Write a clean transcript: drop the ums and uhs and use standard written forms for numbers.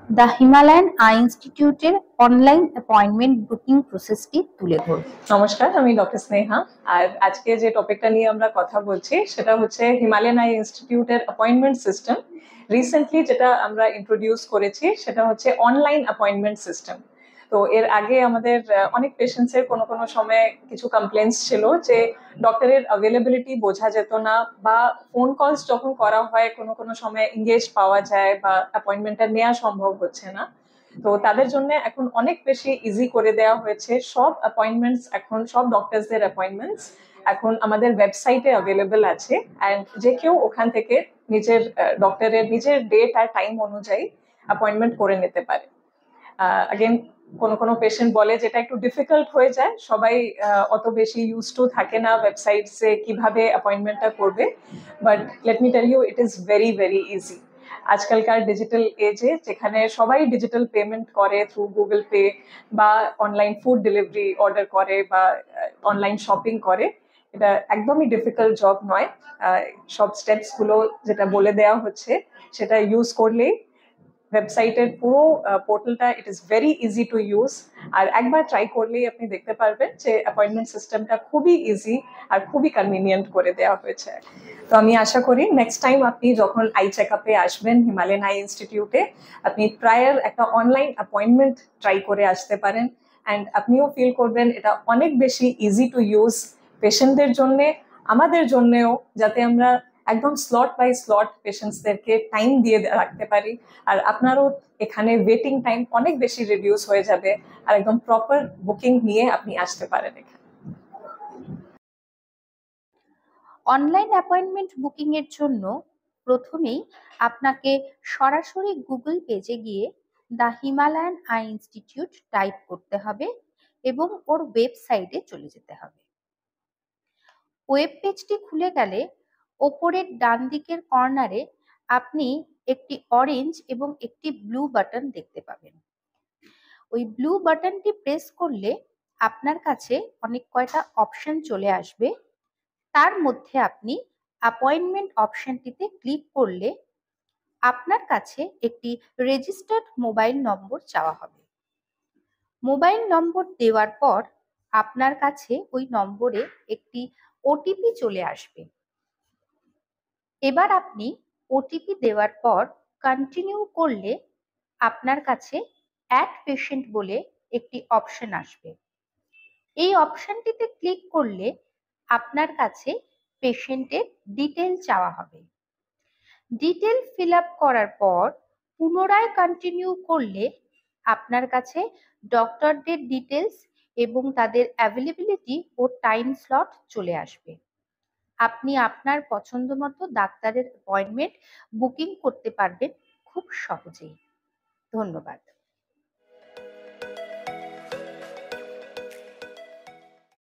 The Himalayan I ইনস্টিটিউটের online appointment booking প্রসেসটি তুলে ধরব। নমস্কার, আমি ডক্টর স্নেহা। আর আজকে যে টপিকটা নিয়ে আমরা কথা বলছি সেটা হচ্ছে হিমালয়ান আই ইনস্টিটিউটের অ্যাপয়েন্টমেন্ট সিস্টেম। রিসেন্টলি যেটা আমরা ইন্ট্রোডিউস করেছি সেটা হচ্ছে অনলাইন অ্যাপয়েন্টমেন্ট সিস্টেম। তো এর আগে আমাদের অনেক পেশেন্টসের কোনো কোনো সময় কিছু কমপ্লেন্টস ছিল যে ডক্টরের অ্যাভেলেবিলিটি বোঝা যেত না, বা ফোন কলস যখন করা হয় কোনো কোনো সময় এঙ্গেজ পাওয়া যায় বা অ্যাপয়েন্টমেন্টটা নেওয়া সম্ভব হচ্ছে না। তো তাদের জন্য এখন অনেক বেশি ইজি করে দেওয়া হয়েছে। সব অ্যাপয়েন্টমেন্টস এখন, সব ডক্টরসদের অ্যাপয়েন্টমেন্টস এখন আমাদের ওয়েবসাইটে অ্যাভেলেবল আছে, অ্যান্ড যে কেউ ওখান থেকে নিজের ডক্টরের নিজের ডেট আর টাইম অনুযায়ী অ্যাপয়েন্টমেন্ট করে নিতে পারে। আগেন কোনো কোনো পেশেন্ট বলে যেটা একটু ডিফিকাল্ট হয়ে যায়, সবাই অত বেশি ইউজ টু থাকে না ওয়েবসাইটসে কিভাবে অ্যাপয়েন্টমেন্টটা করবে, but let me tell you it is very very easy. আজকালকার ডিজিটাল এজে যেখানে সবাই ডিজিটাল পেমেন্ট করে থ্রু গুগল পে, বা অনলাইন ফুড ডেলিভারি অর্ডার করে, বা অনলাইন শপিং করে, এটা একদমই ডিফিকাল্ট জব নয়। সব স্টেপস গুলো যেটা বলে দেওয়া হচ্ছে সেটা ইউজ করলেই ওয়েবসাইটের পুরো পোর্টালটা it is very easy to use. আর একবার ট্রাই করলেই আপনি দেখতে পারবেন যে অ্যাপয়েন্টমেন্ট সিস্টেমটা খুবই ইজি আর খুবই কনভিনিয়েন্ট করে দেওয়া হয়েছে। তো আমি আশা করি নেক্সট টাইম আপনি যখন আই চেক আপে আসবেন হিমালয়ান আই ইনস্টিটিউটে, আপনি প্রায়ার একটা অনলাইন অ্যাপয়েন্টমেন্ট ট্রাই করে আসতে পারেন, অ্যান্ড আপনিও ফিল করবেন এটা অনেক বেশি ইজি টু ইউজ পেশেন্টদের জন্যে, আমাদের জন্যেও, যাতে আমরা একদম স্লট বাই স্লট পেশেন্টসদেরকে টাইম দিয়ে রাখতে পারি। আর আপনারও এখানে ওয়েটিং টাইম অনেক বেশি রিডিউস হয়ে যাবে, আর একদম প্রপার বুকিং নিয়ে আপনি আসতে পারেন এখানে। অনলাইন অ্যাপয়েন্টমেন্ট বুকিং এর জন্য প্রথমেই আপনাকে সরাসরি গুগল পেজে গিয়ে the Himalayan eye institute type করতে হবে এবং ওর ওয়েবসাইটে চলে যেতে হবে। ওয়েব পেজটি খুলে গেলে ওপরের ডান দিকের কর্নারে আপনি একটি অরেঞ্জ এবং একটি ব্লু বাটন দেখতে পাবেন। ওই ব্লু বাটনটি প্রেস করলে আপনার কাছে অনেক কয়টা অপশন চলে আসবে। তার মধ্যে আপনি অ্যাপয়েন্টমেন্ট অপশনটিতে ক্লিক করলে আপনার কাছে একটি রেজিস্টার্ড মোবাইল নম্বর চাওয়া হবে। মোবাইল নম্বর দেওয়ার পর আপনার কাছে ওই নম্বরে একটি ওটিপি চলে আসবে। এবার আপনি ওটিপি দেওয়ার পর কন্টিনিউ করলে আপনার কাছে অ্যাড পেশেন্ট বলে একটি অপশন আসবে। এই অপশনটিতে ক্লিক করলে আপনার কাছে পেশেন্টের ডিটেল চাওয়া হবে। ডিটেল ফিল আপ করার পর পুনরায় কন্টিনিউ করলে আপনার কাছে ডক্টরদের ডিটেলস এবং তাদের অ্যাভেলেবিলিটি ও টাইম স্লট চলে আসবে। আপনি আপনার পছন্দ মতো ডাক্তারের অ্যাপয়েন্টমেন্ট বুকিং করতে পারবেন খুব সহজেই। ধন্যবাদ।